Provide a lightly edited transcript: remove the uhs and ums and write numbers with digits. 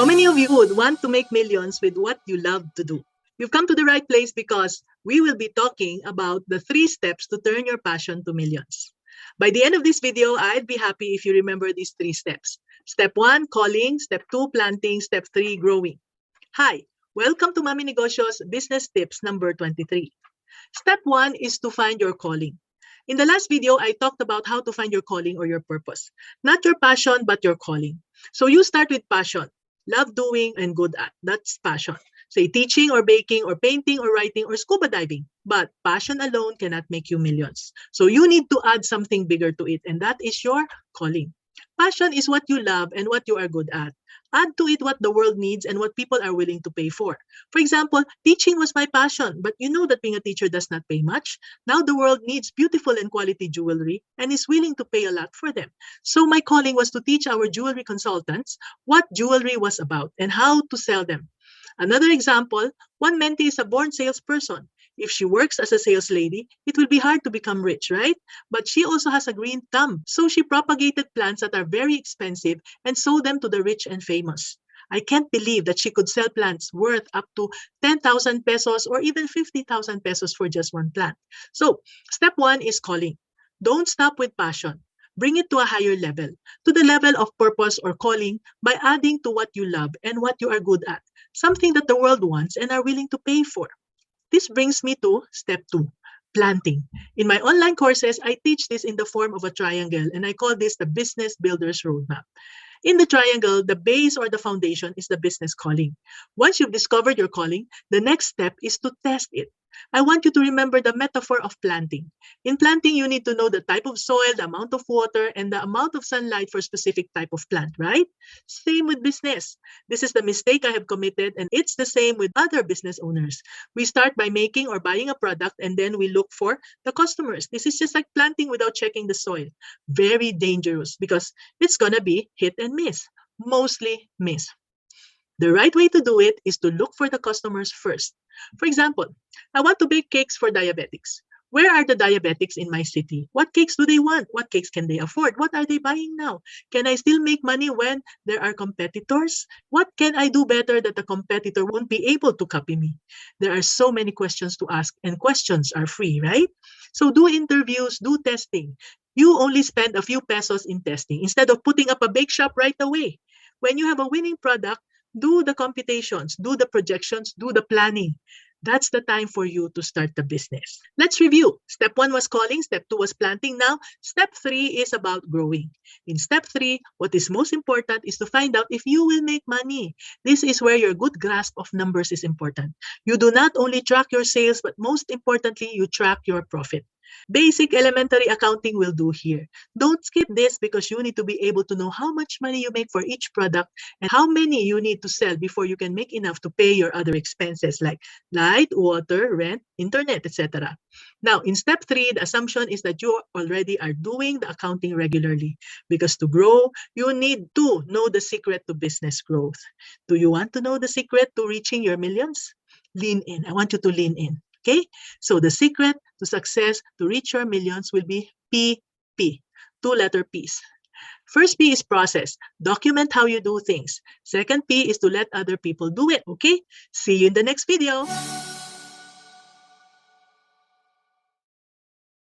How many of you would want to make millions with what you love to do? You've come to the right place because we will be talking about the 3 steps to turn your passion to millions. By the end of this video, I'd be happy if you remember these 3 steps. Step 1, calling. Step 2, planting. Step 3, growing. Hi, welcome to Mami Negosyo's Business Tips number 23. Step 1 is to find your calling. In the last video, I talked about how to find your calling or your purpose. Not your passion, but your calling. So you start with passion. Love doing and good at. That's passion. Say teaching or baking or painting or writing or scuba diving. But passion alone cannot make you millions. So you need to add something bigger to it, and that is your calling. Passion is what you love and what you are good at. Add to it what the world needs and what people are willing to pay for. For example, teaching was my passion, but you know that being a teacher does not pay much. Now the world needs beautiful and quality jewelry and is willing to pay a lot for them. So my calling was to teach our jewelry consultants what jewelry was about and how to sell them. Another example, one mentee is a born salesperson. If she works as a sales lady, it will be hard to become rich, right? But she also has a green thumb. So she propagated plants that are very expensive and sold them to the rich and famous. I can't believe that she could sell plants worth up to 10,000 pesos or even 50,000 pesos for just one plant. So step 1 is calling. Don't stop with passion. Bring it to a higher level, to the level of purpose or calling by adding to what you love and what you are good at, something that the world wants and are willing to pay for. This brings me to step 2, planting. In my online courses, I teach this in the form of a triangle, and I call this the Business Builder's Roadmap. In the triangle, the base or the foundation is the business calling. Once you've discovered your calling, the next step is to test it. I want you to remember the metaphor of planting. In planting, you need to know the type of soil, the amount of water, and the amount of sunlight for a specific type of plant, right? Same with business. This is the mistake I have committed, and it's the same with other business owners. We start by making or buying a product, and then we look for the customers. This is just like planting without checking the soil. Very dangerous because it's gonna be hit and miss, mostly miss. The right way to do it is to look for the customers first. For example, I want to bake cakes for diabetics. Where are the diabetics in my city? What cakes do they want? What cakes can they afford? What are they buying now? Can I still make money when there are competitors? What can I do better that the competitor won't be able to copy me? There are so many questions to ask, and questions are free, right? So do interviews, do testing. You only spend a few pesos in testing instead of putting up a bake shop right away. When you have a winning product, do the computations, do the projections, do the planning. That's the time for you to start the business. Let's review. Step 1 was calling, step 2 was planting. Now, step 3 is about growing. In step 3, what is most important is to find out if you will make money. This is where your good grasp of numbers is important. You do not only track your sales, but most importantly, you track your profit. Basic elementary accounting will do here. Don't skip this because you need to be able to know how much money you make for each product and how many you need to sell before you can make enough to pay your other expenses like light, water, rent, internet, etc. Now, in step 3, the assumption is that you already are doing the accounting regularly because to grow, you need to know the secret to business growth. Do you want to know the secret to reaching your millions? Lean in. I want you to lean in. Okay, so the secret to success to reach your millions will be PP, 2-letter P's. First P is process. Document how you do things. Second P is to let other people do it. Okay, see you in the next video.